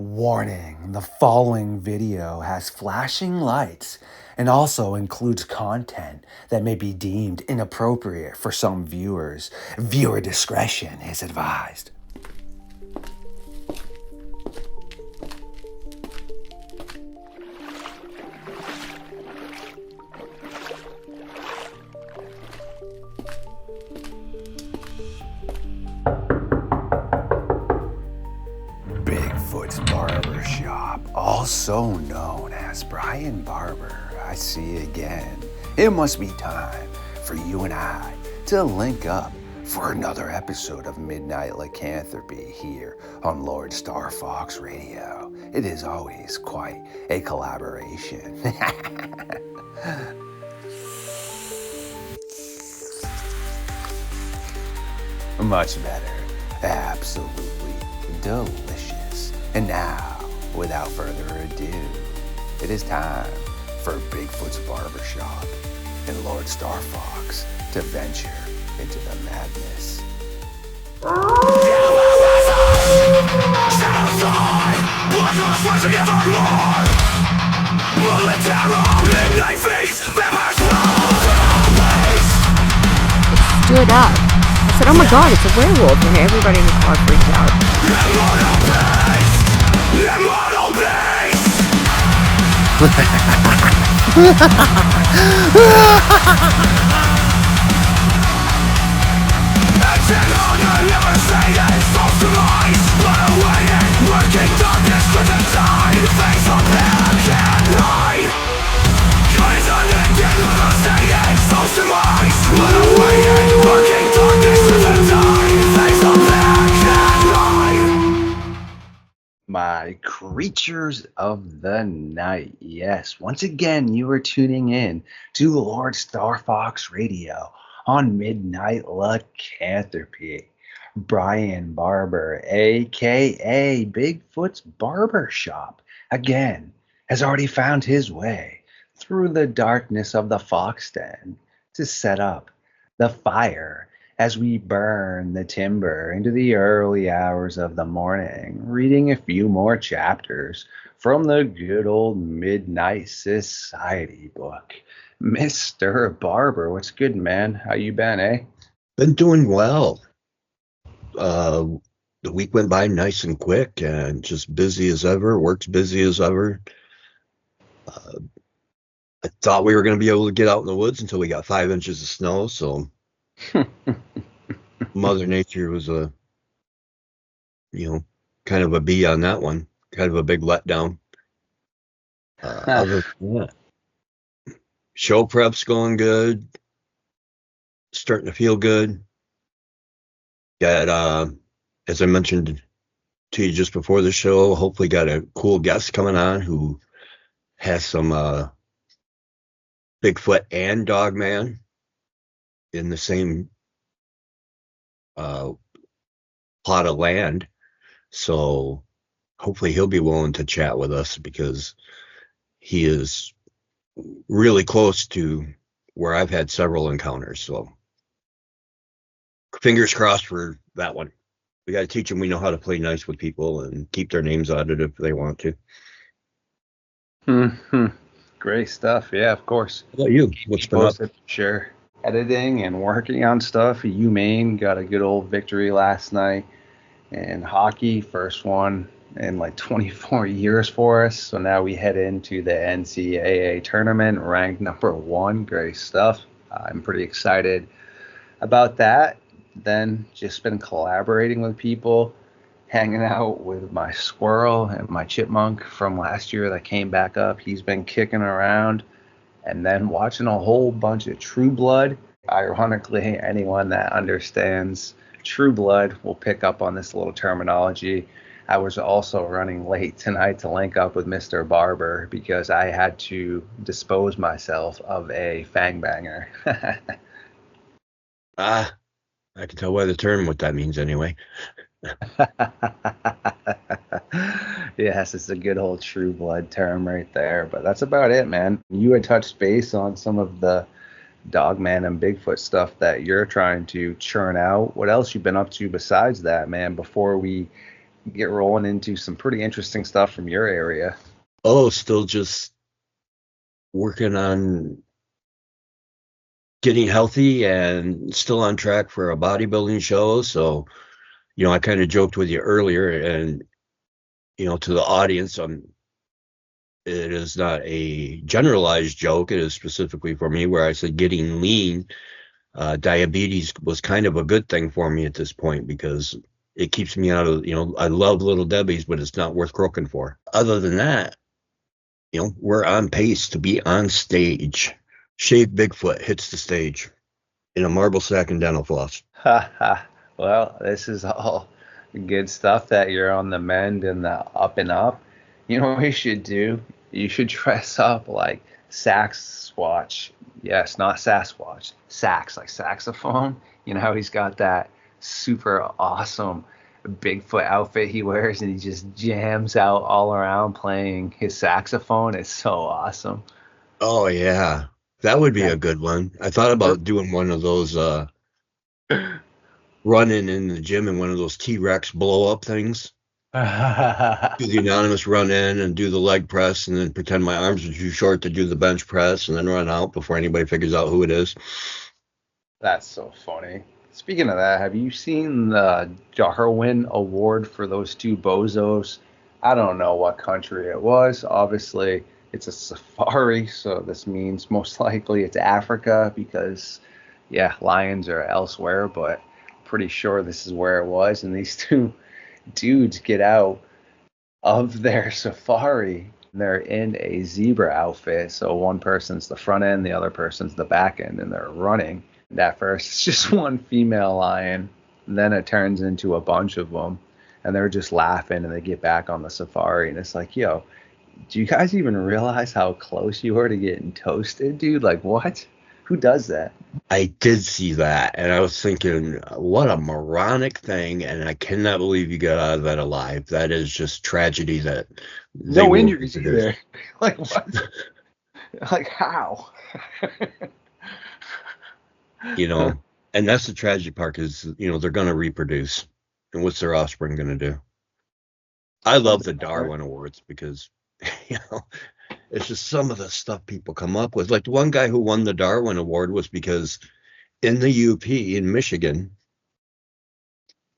Warning, the following video has flashing lights and also includes content that may be deemed inappropriate for some viewers. Viewer discretion is advised. Bigfoot's Barber Shop, also known as Brian Barber. I see again. It must be time for you and I to link up for another episode of Midnight Lycanthropy here on LordeStarfox Radio. It is always quite a collaboration. Much better. Absolutely delicious. And now, without further ado, it is time for Bigfoot's Barbershop and LordeStarfox to venture into the madness. Stood up. I said, oh my god, it's a werewolf, and everybody in the car freaked out. My creatures of the night. Yes, once again, you are tuning in to LordeStarfox Radio on Midnight Lycanthropy. Brian Barber, aka Bigfoot's Barbershop, again, has already found his way through the darkness of the fox den to set up the fire as we burn the timber into the early hours of the morning, reading a few more chapters from the good old Midnight Society book. Mr. Barber, what's good, man? How you been, eh? Been doing well. The week went by nice and quick, and just busy as ever. Work's busy as ever. I thought we were going to be able to get out in the woods until we got 5 inches of snow, so Mother Nature was kind of a B on that one. Kind of a big letdown. Other than that, show prep's going good. Starting to feel good. Got, as I mentioned to you just before the show, hopefully got a cool guest coming on who has some Bigfoot and Dogman in the same plot of land. So hopefully he'll be willing to chat with us because he is really close to where I've had several encounters. So fingers crossed for that one. We got to teach them we know how to play nice with people and keep their names out of it if they want to. Great stuff. Yeah, of course. How about you? What's been up? Sure. Editing and working on stuff. UMaine got a good old victory last night. And hockey, first one in like 24 years for us. So now we head into the NCAA tournament, ranked number 1. Great stuff. I'm pretty excited about that. Then just been collaborating with people, hanging out with my squirrel and my chipmunk from last year that came back up. He's been kicking around. And then watching a whole bunch of True Blood. Ironically, anyone that understands True Blood will pick up on this little terminology. I was also running late tonight to link up with Mr. Barber because I had to dispose myself of a fangbanger. I can tell by the term what that means anyway. Yes, it's a good old True Blood term right there. But that's about it, man. You had touched base on some of the Dogman and Bigfoot stuff that you're trying to churn out. What else you been up to besides that, man, before we get rolling into some pretty interesting stuff from your area. Oh, still just working on getting healthy and still on track for a bodybuilding show. So, I kind of joked with you earlier, and, to the audience, it is not a generalized joke. It is specifically for me, where I said getting lean. Diabetes was kind of a good thing for me at this point because it keeps me out of, I love Little Debbie's, but it's not worth croaking for. Other than that, we're on pace to be on stage. Shaved Bigfoot hits the stage in a marble sack and dental floss. Ha ha. Well, this is all good stuff that you're on the mend and the up and up. You know what you should do? You should dress up like Sasquatch. Yes, not Sasquatch. Sax, like saxophone. You know how he's got that super awesome Bigfoot outfit he wears and he just jams out all around playing his saxophone. It's so awesome. Oh, yeah. That would be That, a good one. I thought about doing one of those running in the gym in one of those T-Rex blow up things. Do the anonymous run in and do the leg press and then pretend my arms are too short to do the bench press and then run out before anybody figures out who it is. That's so funny. Speaking of that, have you seen the Darwin Award for those two bozos? I don't know what country it was. Obviously, it's a safari, so this means most likely it's Africa because, yeah, lions are elsewhere, but pretty sure this is where it was. And these two dudes get out of their safari. They're in a zebra outfit, so one person's the front end, the other person's the back end, and they're running. And at first, it's just one female lion, and then it turns into a bunch of them, and they're just laughing, and they get back on the safari, and it's like, yo, do you guys even realize how close you are to getting toasted, dude? Like, what? Who does that? I did see that, and I was thinking, what a moronic thing, and I cannot believe you got out of that alive. That is just tragedy that they No will injuries produce. either. Like, what? Like, how? And that's the tragic part is, they're going to reproduce. And what's their offspring going to do? I love the Darwin Awards because, it's just some of the stuff people come up with. Like the one guy who won the Darwin Award was because in the UP in Michigan,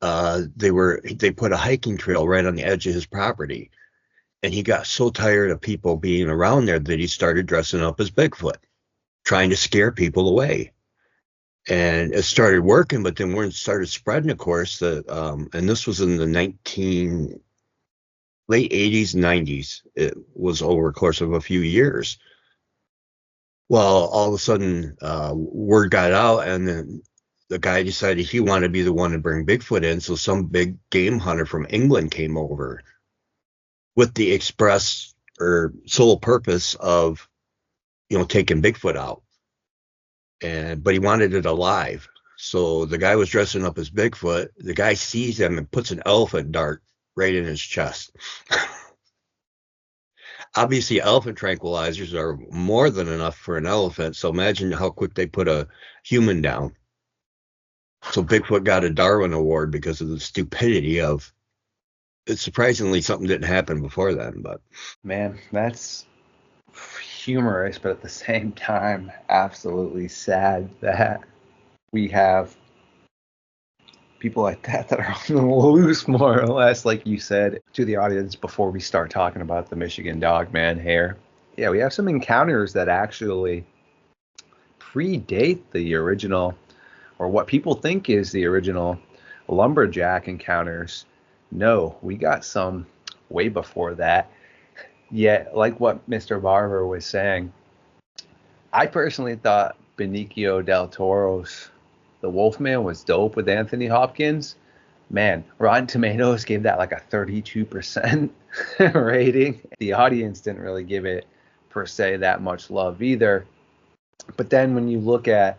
they put a hiking trail right on the edge of his property. And he got so tired of people being around there that he started dressing up as Bigfoot, trying to scare people away. And it started working, but then word started spreading, of course, that and this was in the late 80s, 90s. It was over a course of a few years. Well, all of a sudden, word got out, and then the guy decided he wanted to be the one to bring Bigfoot in. So some big game hunter from England came over with the express or sole purpose of, taking Bigfoot out. But he wanted it alive. So the guy was dressing up as Bigfoot. The guy sees him and puts an elephant dart right in his chest. Obviously, elephant tranquilizers are more than enough for an elephant. So imagine how quick they put a human down. So Bigfoot got a Darwin Award because of the stupidity of it. Surprisingly, something didn't happen before then. But Man, that's humorous, but at the same time, absolutely sad that we have people like that are on the loose, more or less, like you said to the audience before we start talking about the Michigan Dogman hair. Yeah, we have some encounters that actually predate the original, or what people think is the original lumberjack encounters. No, we got some way before that. Yet, like what Mr. Barber was saying, I personally thought Benicio del Toro's The Wolfman was dope with Anthony Hopkins. Man, Rotten Tomatoes gave that like a 32% rating. The audience didn't really give it per se that much love either. But then when you look at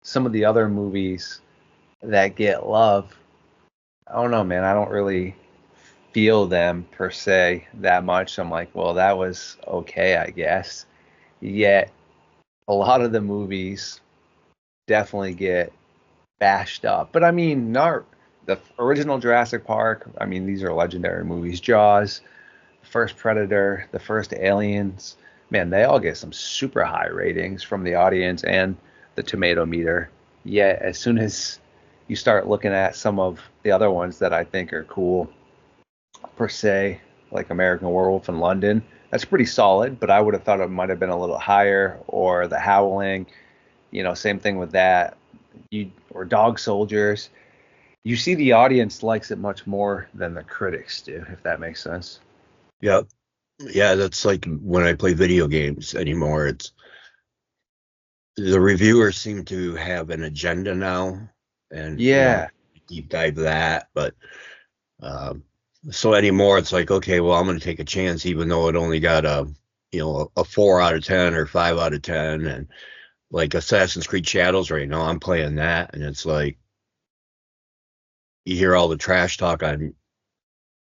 some of the other movies that get love, I don't know, man. I don't really feel them per se that much. I'm like, well, that was okay, I guess. Yet a lot of the movies definitely get bashed up. But I mean, not the original Jurassic Park. I mean, these are legendary movies. Jaws, the first Predator, the first Aliens. Man, they all get some super high ratings from the audience and the tomato meter. Yet, as soon as you start looking at some of the other ones that I think are cool, per se, like American Werewolf in London, that's pretty solid, but I would have thought it might have been a little higher, or The Howling, same thing with that. Or Dog Soldiers. You see the audience likes it much more than the critics do, if that makes sense. Yeah. Yeah, that's like when I play video games anymore. It's the reviewers seem to have an agenda now, and Yeah. deep dive that. But so anymore, it's like, okay, well, I'm going to take a chance, even though it only got a 4 out of 10 or 5 out of 10, and like Assassin's Creed Shadows right now, I'm playing that, and it's like you hear all the trash talk on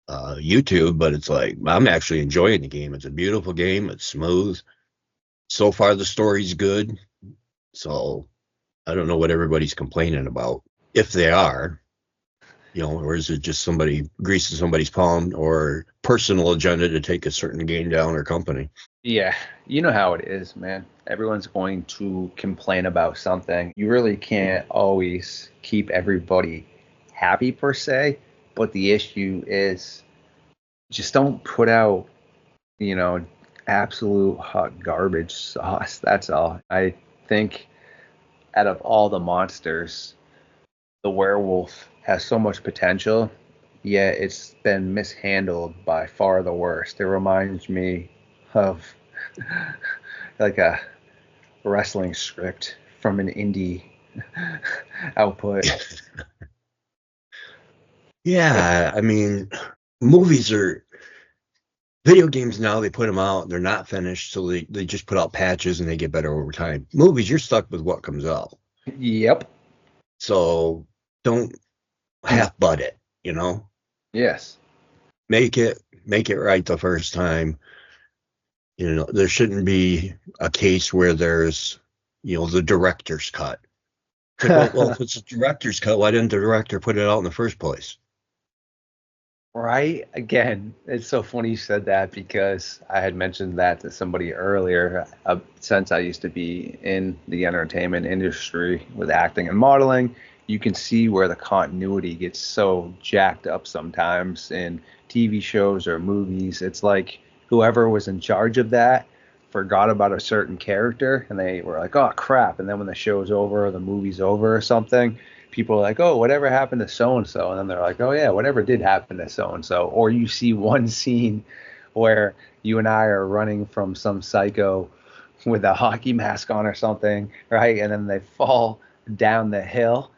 YouTube, but it's like I'm actually enjoying the game. It's a beautiful game. It's smooth. So far, the story's good. So I don't know what everybody's complaining about, if they are, or is it just somebody greasing somebody's palm or personal agenda to take a certain game down or company? Yeah, you know how it is, man. Everyone's going to complain about something. You really can't always keep everybody happy per se, but the issue is just don't put out, you know, absolute hot garbage sauce. That's all. I think out of all the monsters, the werewolf has so much potential, yet it's been mishandled by far the worst. It reminds me of like a wrestling script from an indie output. Yeah, I mean, movies are video games now. They put them out, they're not finished, so they just put out patches and they get better over time. Movies, you're stuck with what comes out. Yep. So don't half butt it, Yes. Make it right the first time. There shouldn't be a case where there's, the director's cut. It's like, well, if it's a director's cut, why didn't the director put it out in the first place? Right? Again, it's so funny you said that because I had mentioned that to somebody earlier. Since I used to be in the entertainment industry with acting and modeling, you can see where the continuity gets so jacked up sometimes in TV shows or movies. It's like whoever was in charge of that forgot about a certain character and they were like, oh crap. And then when the show's over or the movie's over or something, people are like, oh, whatever happened to so and so? And then they're like, oh, yeah, whatever did happen to so and so. Or you see one scene where you and I are running from some psycho with a hockey mask on or something, right? And then they fall down the hill.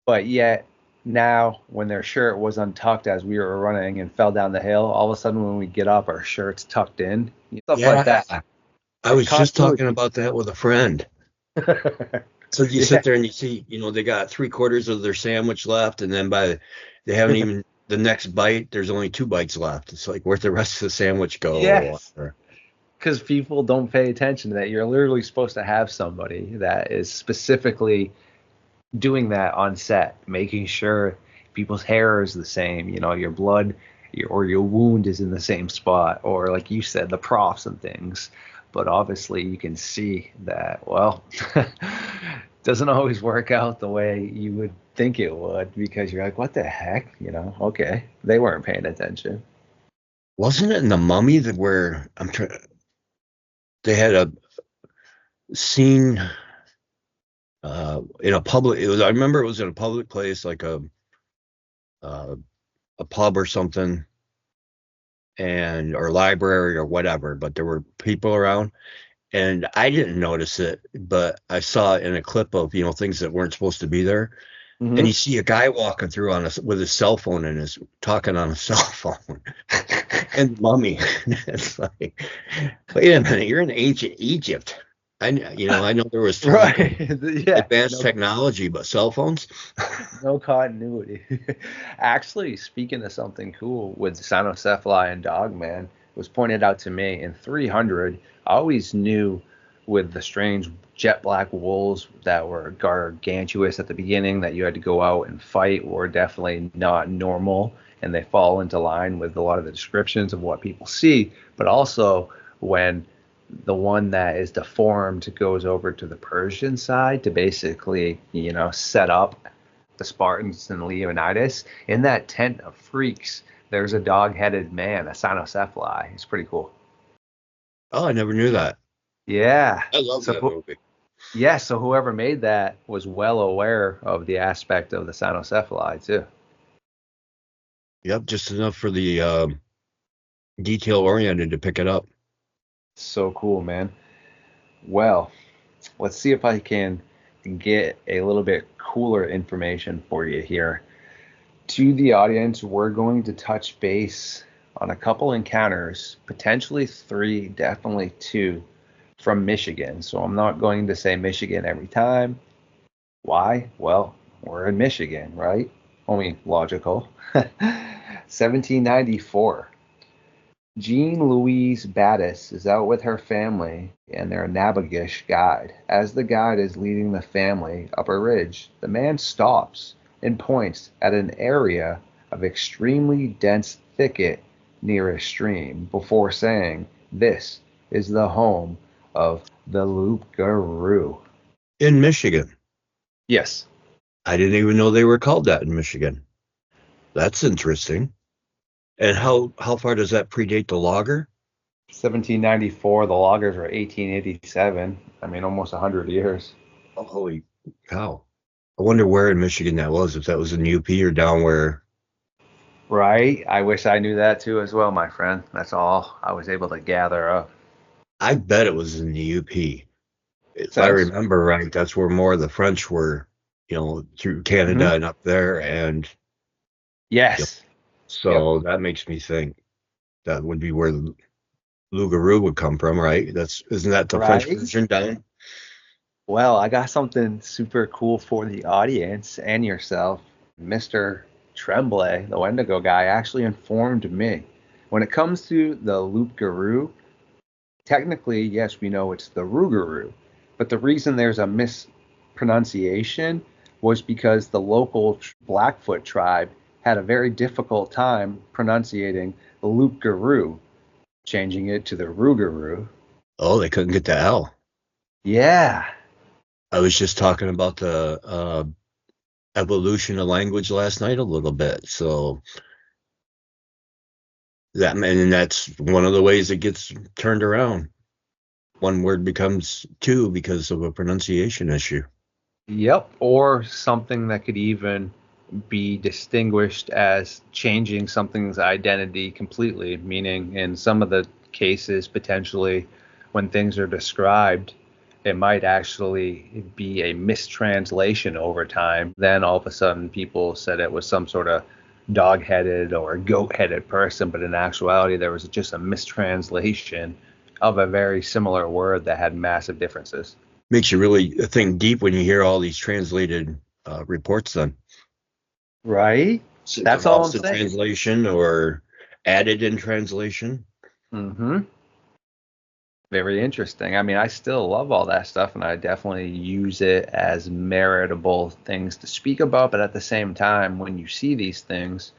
But yet now, when their shirt was untucked as we were running and fell down the hill, all of a sudden when we get up, our shirt's tucked in. Stuff like that. I was just talking about that with a friend. So you sit there and you see, they got 3/4 of their sandwich left, and then they haven't even the next bite. There's only 2 bites left. It's like, where'd the rest of the sandwich go? Yes. Because people don't pay attention to that. You're literally supposed to have somebody that is specifically doing that on set, making sure people's hair is the same. Your blood or your wound is in the same spot, or like you said, the props and things. But obviously you can see that, well, doesn't always work out the way you would think it would, because you're like, what the heck? Okay, they weren't paying attention. Wasn't it in The Mummy where they had a scene in a public, I remember it was in a public place, like a pub or something, or library or whatever, but there were people around, and I didn't notice it, but I saw it in a clip of things that weren't supposed to be there. Mm-hmm. And you see a guy walking through with his cell phone and is talking on a cell phone. And Mummy, it's like, wait a minute, you're in ancient Egypt. I know there was right. advanced technology, but cell phones? No continuity. Actually, speaking of something cool with Cynocephaly and Dogman, it was pointed out to me in 300, I always knew with the strange jet black wolves that were gargantuous at the beginning that you had to go out and fight were definitely not normal, and they fall into line with a lot of the descriptions of what people see. But also, when the one that is deformed goes over to the Persian side to basically, set up the Spartans and Leonidas, in that tent of freaks, there's a dog-headed man, a cynocephaly. It's pretty cool. Oh, I never knew that. Yeah. I love that movie. Yeah, so whoever made that was well aware of the aspect of the cynocephaly too. Yep, just enough for the detail oriented to pick it up. So cool, man. Well, let's see if I can get a little bit cooler information for you here. To the audience, we're going to touch base on a couple encounters, potentially 3, definitely 2, from Michigan. So I'm not going to say Michigan every time. Why? Well, we're in Michigan, right? Only logical. 1794. Jean Louise Battis is out with her family and their Nabagish guide. As the guide is leading the family up a ridge, the man stops and points at an area of extremely dense thicket near a stream before saying, "This is the home of the Loup-Garou." In Michigan. Yes. I didn't even know they were called that in Michigan. That's interesting. And how far does that predate the logger? 1794. The loggers were 1887. I mean, almost 100 years. Oh, holy cow. I wonder where in Michigan that was, if that was in UP or down where. Right? I wish I knew that too as well, my friend. That's all I was able to gather up. I bet it was in the UP. If I Sounds. remember right, that's where more of the French were, through Canada Mhm. and up there. And Yes. so that makes me think that would be where the Loup-Garou would come from, right? Isn't that the French Right? version down? Well, I got something super cool for the audience and yourself. Mr. Tremblay, the Wendigo guy, actually informed me. When it comes to the Loup-Garou, technically, yes, we know it's the Rougarou, but the reason there's a mispronunciation was because the local Blackfoot tribe had a very difficult time pronunciating the Loup-Garou, changing it to the Rougarou. Oh, they couldn't get the L. Yeah. I was just talking about the evolution of language last night a little bit. So that's one of the ways it gets turned around. One word becomes 2 because of a pronunciation issue. Yep. Or something that could even be distinguished as changing something's identity completely, meaning in some of the cases, potentially when things are described, it might actually be a mistranslation over time. Then all of a sudden, people said it was some sort of dog-headed or goat-headed person, but in actuality, there was just a mistranslation of a very similar word that had massive differences. Makes you really think deep when you hear all these translated reports then. Right? That's all I'm Lost in saying. translation or added in translation. Mm-hmm. Very interesting. I mean, I still love all that stuff, and I definitely use it as meritable things to speak about. But at the same time, when you see these things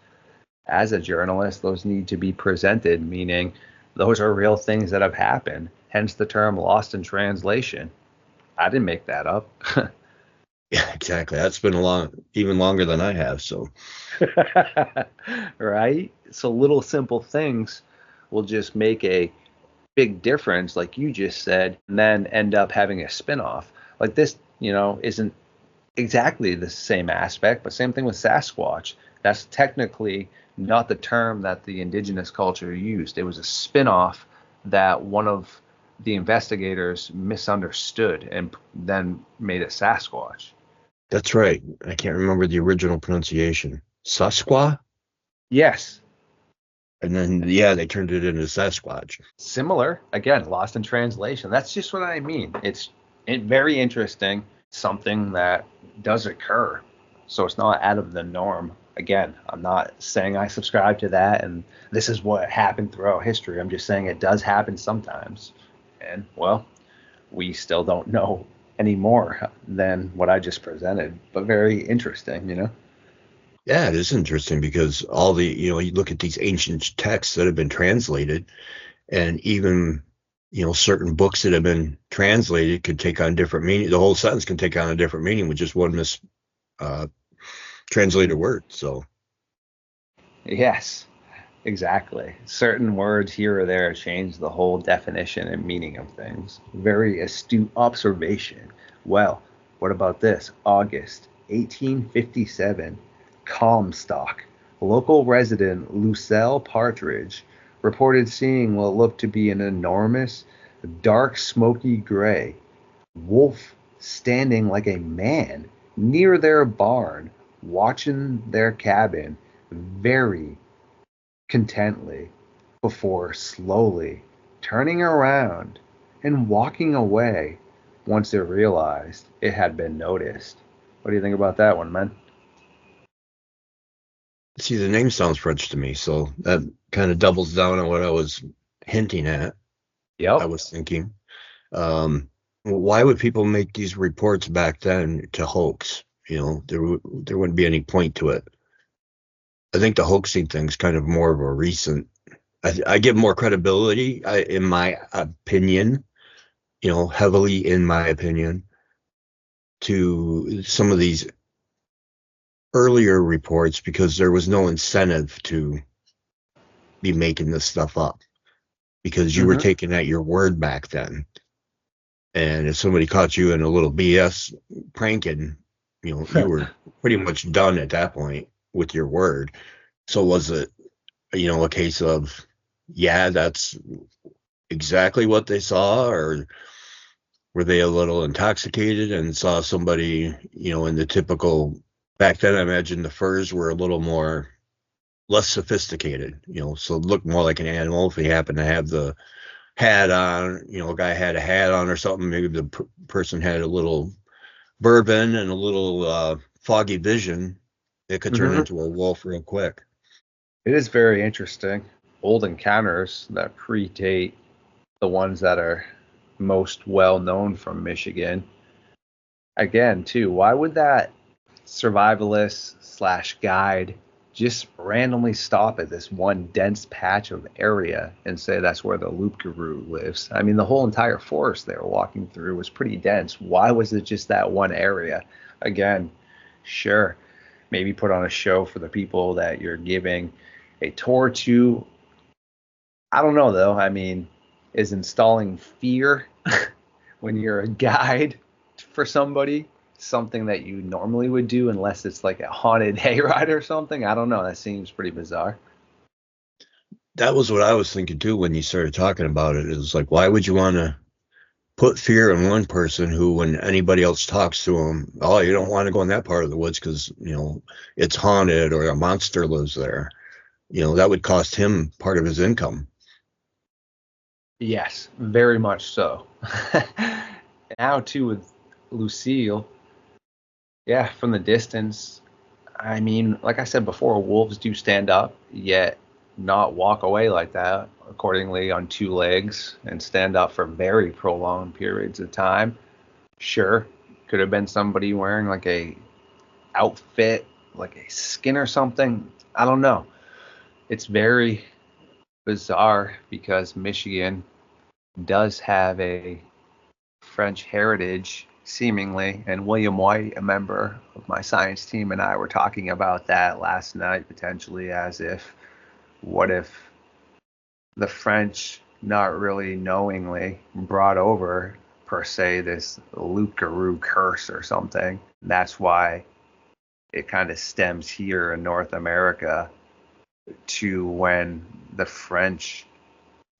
as a journalist, those need to be presented, meaning those are real things that have happened. Hence the term lost in translation. I didn't make that up. Yeah, exactly. That's been even longer than I have. So, Right? So little simple things will just make a big difference, like you just said, and then end up having a spin-off. Like this, isn't exactly the same aspect, but same thing with Sasquatch. That's technically not the term that the indigenous culture used. It was a spin-off that one of the investigators misunderstood and then made it Sasquatch. that's right. I can't remember the original pronunciation. Sasqua? Yes. And then, yeah, they turned it into Sasquatch. Similar, again, lost in translation. That's just what I mean. It's very interesting, something that does occur. So it's not out of the norm. Again, I'm not saying I subscribe to that and this is what happened throughout history. I'm just saying it does happen sometimes. And, well, we still don't know any more than what I just presented, but very interesting, you know? Yeah, it is interesting because all the, you look at these ancient texts that have been translated, and even, certain books that have been translated could take on different meaning. The whole sentence can take on a different meaning with just one uh, translated word. So, Yes, exactly. Certain words here or there change the whole definition and meaning of things. Very astute observation. Well, what about this? August 1857, Comstock. Local resident Lucille Partridge reported seeing what looked to be an enormous, dark, smoky gray wolf standing like a man near their barn, watching their cabin very contently before slowly turning around and walking away once it realized it had been noticed. What do you think about that one, man? see, the name sounds French to me, so that kind of doubles down on what I was hinting at. I Yep. was thinking, why would people make these reports back then to hoax? There wouldn't be any point to it. I think the hoaxing thing's kind of more of a recent. I give more credibility, in my opinion, heavily in my opinion, to some of these earlier reports because there was no incentive to be making this stuff up because you were Mm-hmm. taking at your word back then. And if somebody caught you in a little BS pranking, you were pretty much done at that point with your word. So was it, a case of, yeah, that's exactly what they saw, or were they a little intoxicated and saw somebody, in the typical, back then I imagine the furs were a little more less sophisticated, so it looked more like an animal if he happened to have the hat on, a guy had a hat on or something, maybe the person had a little bourbon and a little foggy vision, it could turn Mm-hmm. into a wolf real quick. It is very interesting. Old encounters that predate the ones that are most well known from Michigan. Again, too, why would that survivalist slash guide just randomly stop at this one dense patch of area and say that's where the loop guru lives? I mean, the whole entire forest they were walking through was pretty dense. Why was it just that one area? Again, sure, maybe put on a show for the people that you're giving a tour to. I don't know though. I mean, is installing fear when you're a guide for somebody something that you normally would do unless it's like a haunted hayride or something? I don't know. That seems pretty bizarre. That was what I was thinking too when you started talking about it. It was like, why would you want to put fear in one person who, when anybody else talks to them, oh, you don't want to go in that part of the woods because, it's haunted or a monster lives there. That would cost him part of his income. Yes, very much so. Now too with Lucille, yeah, from the distance, I mean, like I said before, wolves do stand up, yet not walk away like that, accordingly on two legs and stand up for very prolonged periods of time. Sure, could have been somebody wearing like a outfit, like a skin or something. I don't know. It's very bizarre because Michigan does have a French heritage, seemingly, and William White, a member of my science team, and I were talking about that last night, potentially as if, what if the French, not really knowingly, brought over, per se, this Loup-garou curse or something. That's why it kind of stems here in North America to when the French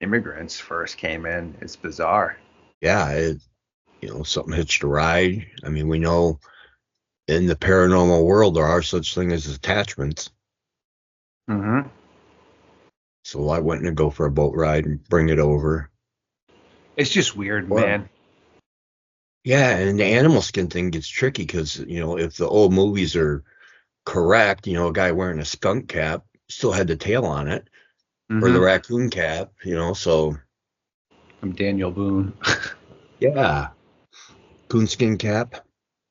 immigrants first came in. It's bizarre. Yeah, something hitched a ride. I mean, we know in the paranormal world there are such things as attachments. Mm-hmm. So why wouldn't it go for a boat ride and bring it over? It's just weird, Or man. yeah, and the animal skin thing gets tricky because if the old movies are correct, a guy wearing a skunk cap still had the tail on it, or the Mm-hmm. raccoon cap, so I'm Daniel Boone. Yeah. Coonskin cap.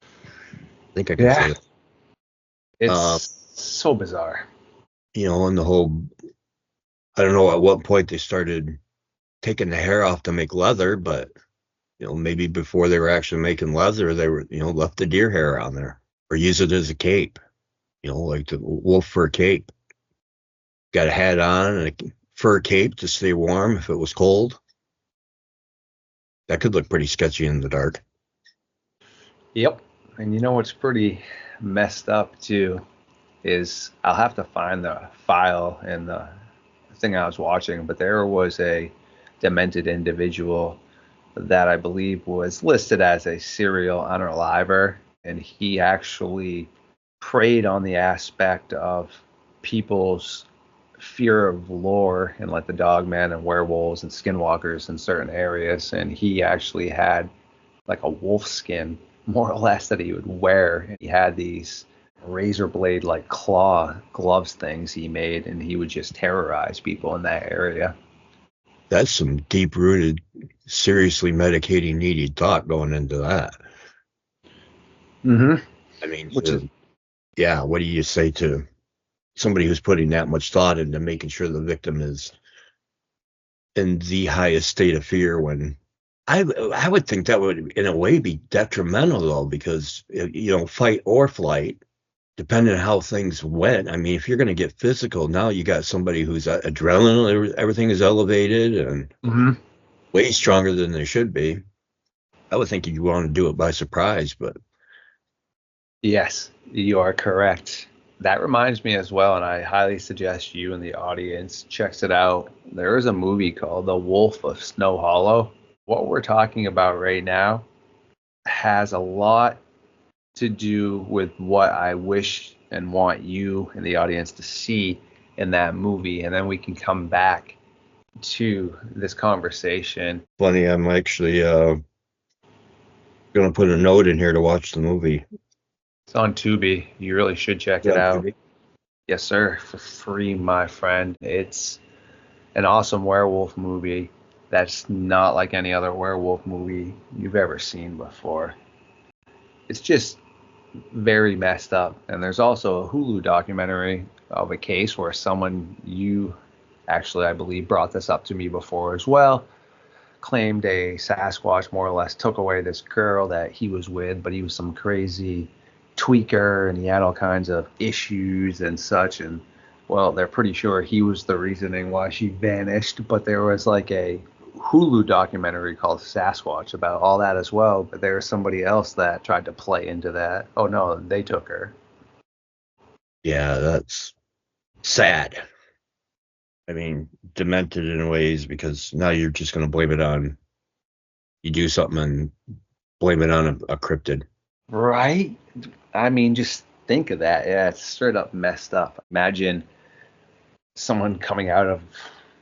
I think I can say Yeah, that. Uh, it's so bizarre. and the whole, I don't know at what point they started taking the hair off to make leather, but, maybe before they were actually making leather, they were, left the deer hair on there or use it as a cape, like the wolf fur cape. Got a hat on and a fur cape to stay warm if it was cold. That could look pretty sketchy in the dark. Yep. And you know what's pretty messed up too is I'll have to find the file and the thing I was watching, but there was a demented individual that I believe was listed as a serial unaliver, and he actually preyed on the aspect of people's fear of lore and like the Dogman and werewolves and skinwalkers in certain areas, and he actually had like a wolf skin more or less that he would wear. He had these razor blade like claw gloves things he made, and he would just terrorize people in that area. That's some deep rooted, seriously medicating needed thought going into that. Mm-hmm. I mean, Which is yeah, what do you say to somebody who's putting that much thought into making sure the victim is in the highest state of fear when I would think that would in a way be detrimental though, because fight or flight, depending on how things went. I mean, if you're going to get physical, now you got somebody whose adrenaline, everything is elevated and Mhm. way stronger than they should be. I would think you want to do it by surprise, but Yes, you are correct. That reminds me as well, and I highly suggest you and the audience checks it out. There is a movie called The Wolf of Snow Hollow. What we're talking about right now has a lot to do with what I wish and want you and the audience to see in that movie, and then we can come back to this conversation. funny. I'm actually going to put a note in here to watch the movie. It's on Tubi. You really should check it Yeah, out. Yes, sir, for free, my friend. It's an awesome werewolf movie that's not like any other werewolf movie you've ever seen before. It's just very messed up. And there's also a Hulu documentary of a case where someone you actually, I believe, brought this up to me before as well, claimed a Sasquatch more or less took away this girl that he was with, but he was some crazy tweaker and he had all kinds of issues and such. And well, they're pretty sure he was the reasoning why she vanished. But there was like a Hulu documentary called Sasquatch about all that as well. But there was somebody else that tried to play into that. Oh no, they took her. Yeah, that's sad. I mean, demented in ways because now you're just going to blame it on you do something and blame it on a cryptid. Right? I mean, just think of that. Yeah, it's straight up messed up. Imagine someone coming out of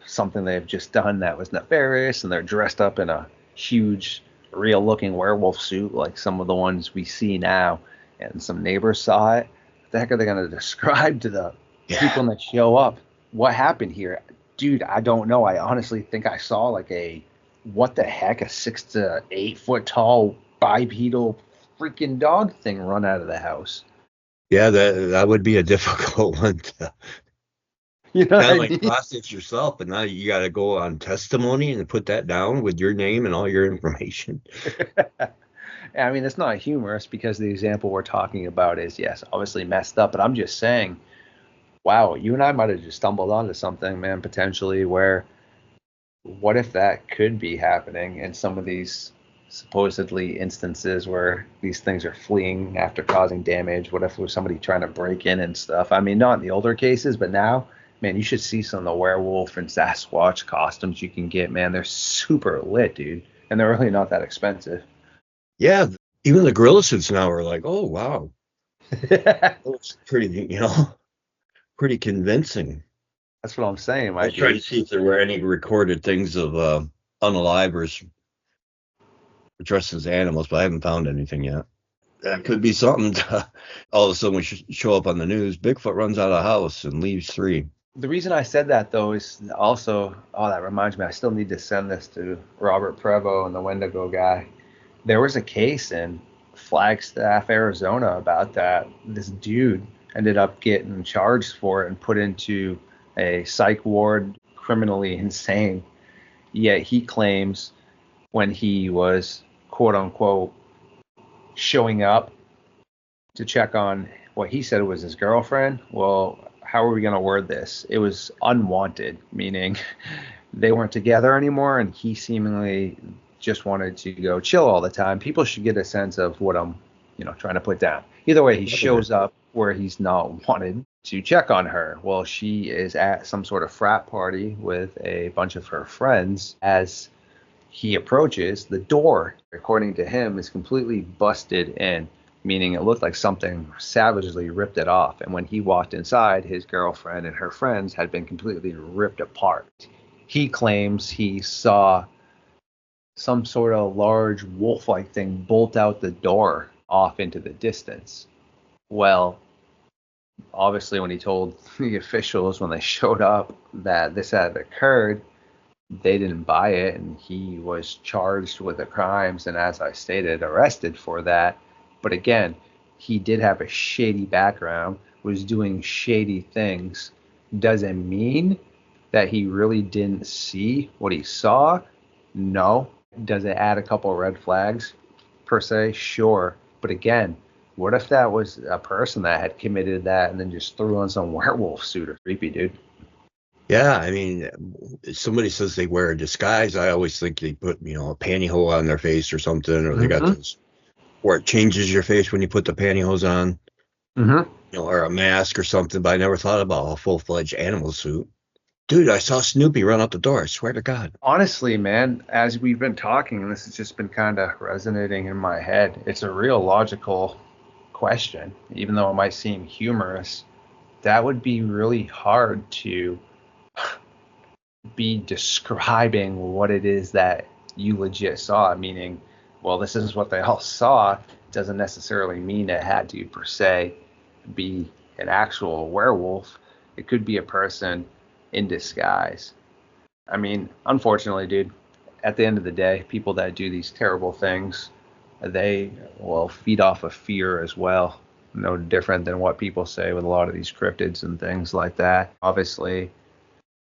something they've just done that was nefarious and they're dressed up in a huge real looking werewolf suit like some of the ones we see now and some neighbors saw it. What the heck are they going to describe to the people that show up? What happened here? Dude, I don't know. I honestly think I saw like what the heck, a 6 to 8 foot tall bipedal freaking dog thing run out of the house. Yeah, that would be a difficult one to You know what kind I of like mean? process yourself, but now you got to go on testimony and put that down with your name and all your information. I mean, it's not humorous because the example we're talking about is, yes, obviously messed up, but I'm just saying, wow, you and I might have just stumbled onto something, man, potentially where what if that could be happening in some of these supposedly instances where these things are fleeing after causing damage? What if it was somebody trying to break in and stuff? I mean, not in the older cases, but now, man, you should see some of the werewolf and Sasquatch costumes you can get, man. They're super lit, dude, and they're really not that expensive. Yeah, even the gorilla suits now are like, oh wow, looks pretty, pretty convincing. That's what I'm saying, I my was trying to dude. see if there were any recorded things of unalivers dressed as animals, but I haven't found anything yet. That could be something. All of a sudden, we should show up on the news. Bigfoot runs out of the house and leaves 3. The reason I said that though is also, oh, that reminds me, I still need to send this to Robert Prevo and the Wendigo guy. There was a case in Flagstaff, Arizona about that. This dude ended up getting charged for it and put into a psych ward, criminally insane. Yet he claims when he was quote unquote showing up to check on what he said was his girlfriend. Well, how are we going to word this? It was unwanted, meaning they weren't together anymore, and he seemingly just wanted to go chill all the time. People should get a sense of what I'm, trying to put down. Either way, he shows up where he's not wanted to check on her. Well, she is at some sort of frat party with a bunch of her friends. As he approaches, the door, according to him, is completely busted in, meaning it looked like something savagely ripped it off. And when he walked inside, his girlfriend and her friends had been completely ripped apart. He claims he saw some sort of large wolf-like thing bolt out the door off into the distance. Well, obviously when he told the officials when they showed up that this had occurred, they didn't buy it, and he was charged with the crimes and, as I stated, arrested for that. But again, he did have a shady background, was doing shady things. Doesn't mean that he really didn't see what he saw. No. Does it add a couple red flags per se? Sure. But again, what if that was a person that had committed that and then just threw on some werewolf suit? Or creepy, dude. Yeah, I mean, if somebody says they wear a disguise, I always think they put, a pantyhose on their face or something, or they got this, where it changes your face when you put the pantyhose on, or a mask or something. But I never thought about a full-fledged animal suit. Dude, I saw Snoopy run out the door. I swear to God. Honestly, man, as we've been talking, and this has just been kind of resonating in my head, it's a real logical question. Even though it might seem humorous, that would be really hard to be describing what it is that you legit saw, meaning, well, this is what they all saw, doesn't necessarily mean it had to per se be an actual werewolf. It could be a person in disguise. I mean, unfortunately, dude, at the end of the day, people that do these terrible things, they will feed off of fear as well. No different than what people say with a lot of these cryptids and things like that. Obviously,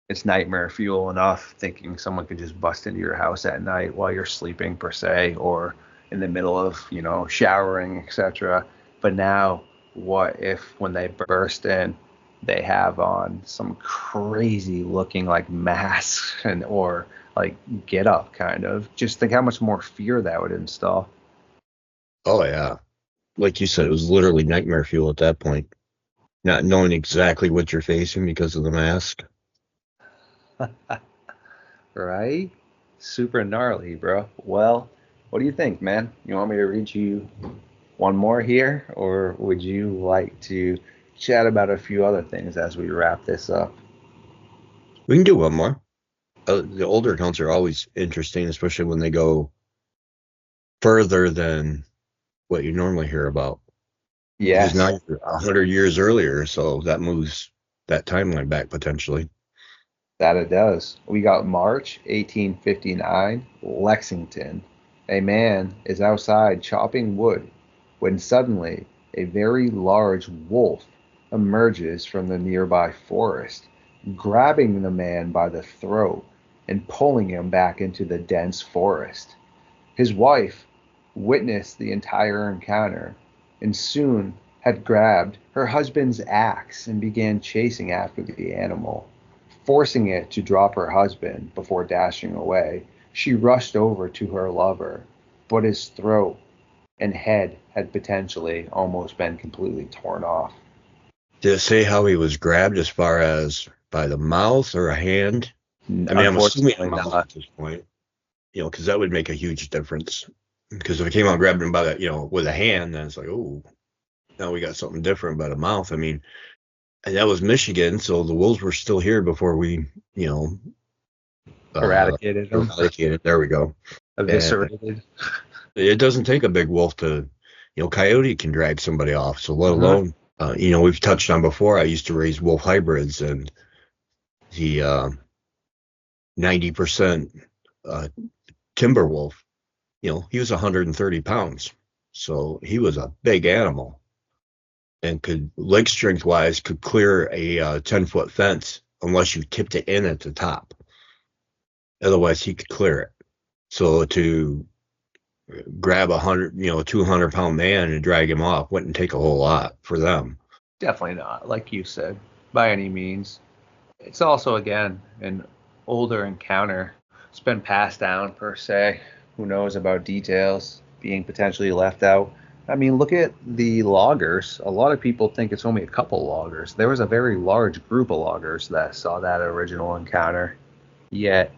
it's nightmare fuel enough thinking someone could just bust into your house at night while you're sleeping per se, or in the middle of, showering, etc. But now, what if when they burst in, they have on some crazy looking like masks and or like get up kind of? Just think how much more fear that would install. Oh, yeah. Like you said, it was literally nightmare fuel at that point. Not knowing exactly what you're facing because of the mask. Right? Super gnarly, bro. Well, what do you think, man? You want me to read you one more here, or would you like to chat about a few other things as we wrap this up? We can do one more. The older accounts are always interesting, especially when they go further than what you normally hear about. Yes. Because now you're 100 years earlier, so that moves that timeline back potentially. That it does. We got March 1859, Lexington. A man is outside chopping wood when suddenly a very large wolf emerges from the nearby forest, grabbing the man by the throat and pulling him back into the dense forest. His wife witnessed the entire encounter and soon had grabbed her husband's axe and began chasing after the animal. Forcing it to drop her husband before dashing away, she rushed over to her lover, but his throat and head had potentially almost been completely torn off. Did it say how he was grabbed as far as by the mouth or a hand? I mean, I'm assuming a mouth at this point, because that would make a huge difference. Because if it came out and grabbed him by the, with a hand, then it's like, oh, now we got something different by the mouth. I mean, and that was Michigan, so the wolves were still here before we, eradicated them. Eradicated. There we go. Eviscerated. It doesn't take a big wolf to, coyote can drag somebody off. So let alone, we've touched on before. I used to raise wolf hybrids, and the 90% timber wolf, he was 130 pounds. So he was a big animal and could, leg strength wise, could clear a 10-foot fence unless you tipped it in at the top. Otherwise, he could clear it. So to grab 200-pound man and drag him off wouldn't take a whole lot for them. Definitely not, like you said, by any means. It's also, again, an older encounter. It's been passed down, per se. Who knows about details being potentially left out? I mean, look at the loggers. A lot of people think it's only a couple loggers. There was a very large group of loggers that saw that original encounter. Yet,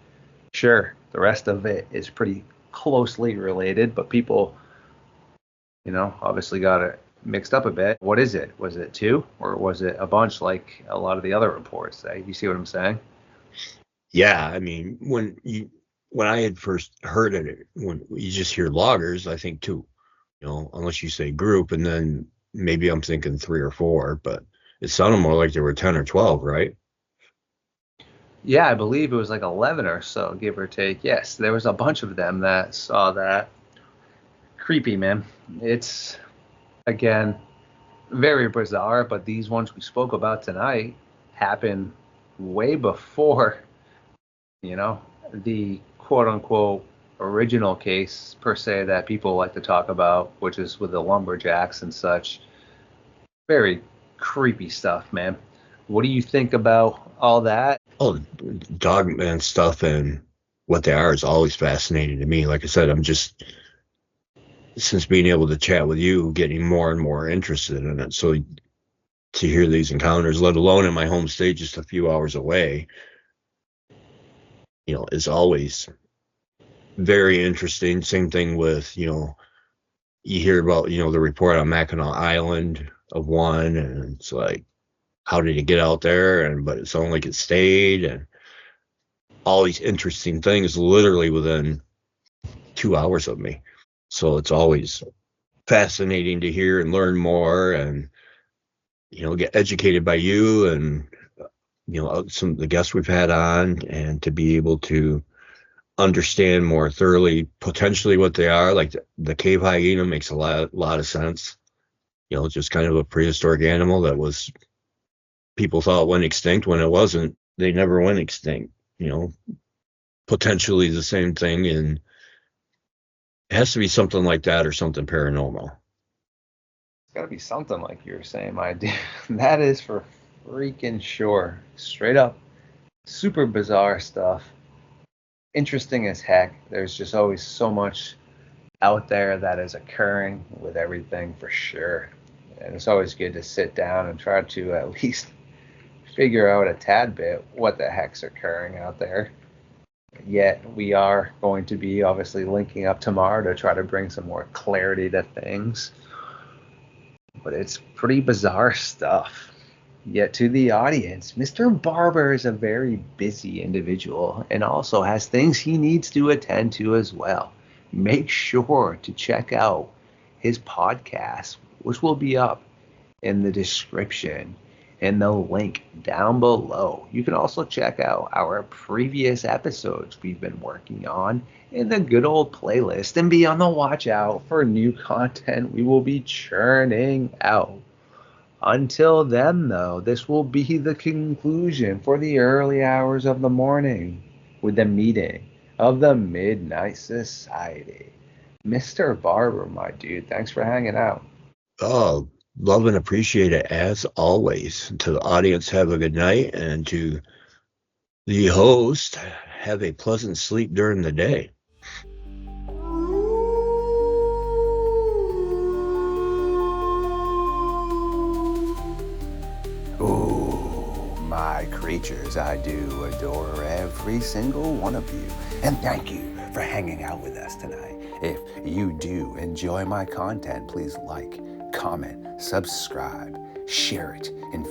sure, the rest of it is pretty closely related, but people, obviously got it mixed up a bit. What is it? Was it two, or was it a bunch like a lot of the other reports say? You see what I'm saying? Yeah, I mean, when I had first heard it, when you just hear loggers, I think two, unless you say group, and then maybe I'm thinking 3 or 4, but it sounded more like there were 10 or 12, right? Yeah, I believe it was like 11 or so, give or take. Yes, there was a bunch of them that saw that. Creepy, man. It's, again, very bizarre, but these ones we spoke about tonight happened way before, the quote-unquote original case, per se, that people like to talk about, which is with the lumberjacks and such. Very creepy stuff, man. What do you think about all that? Oh, Dogman stuff and what they are is always fascinating to me. Like I said, I'm just, since being able to chat with you, getting more and more interested in it. So to hear these encounters, let alone in my home state just a few hours away, is always very interesting. Same thing with, you hear about, the report on Mackinac Island of one, and it's like, how did it get out there? But it sounded like it stayed, and all these interesting things literally within 2 hours of me. So it's always fascinating to hear and learn more, and get educated by you and some of the guests we've had on, and to be able to understand more thoroughly potentially what they are. Like the cave hyena makes a lot of sense. Just kind of a prehistoric animal that was, people thought went extinct when it wasn't. They never went extinct. Potentially the same thing, and it has to be something like that or something paranormal. It's got to be something like you were saying, my dude. That is for freaking sure. Straight up, super bizarre stuff. Interesting as heck. There's just always so much out there that is occurring with everything, for sure. And it's always good to sit down and try to at least figure out a tad bit what the heck's occurring out there. Yet we are going to be obviously linking up tomorrow to try to bring some more clarity to things. But it's pretty bizarre stuff. Yet to the audience, Mr. Barber is a very busy individual and also has things he needs to attend to as well. Make sure to check out his podcast, which will be up in the description and the link down below. You can also check out our previous episodes we've been working on in the good old playlist, and be on the watch out for new content we will be churning out. Until then, though, this will be the conclusion for the early hours of the morning with the meeting of the Midnight Society. Mr. Barber, my dude, thanks for hanging out. Oh, love and appreciate it as always. To the audience, have a good night, and to the host, have a pleasant sleep during the day. Oh, my creatures, I do adore every single one of you. And thank you for hanging out with us tonight. If you do enjoy my content, please like, comment, subscribe, share it, and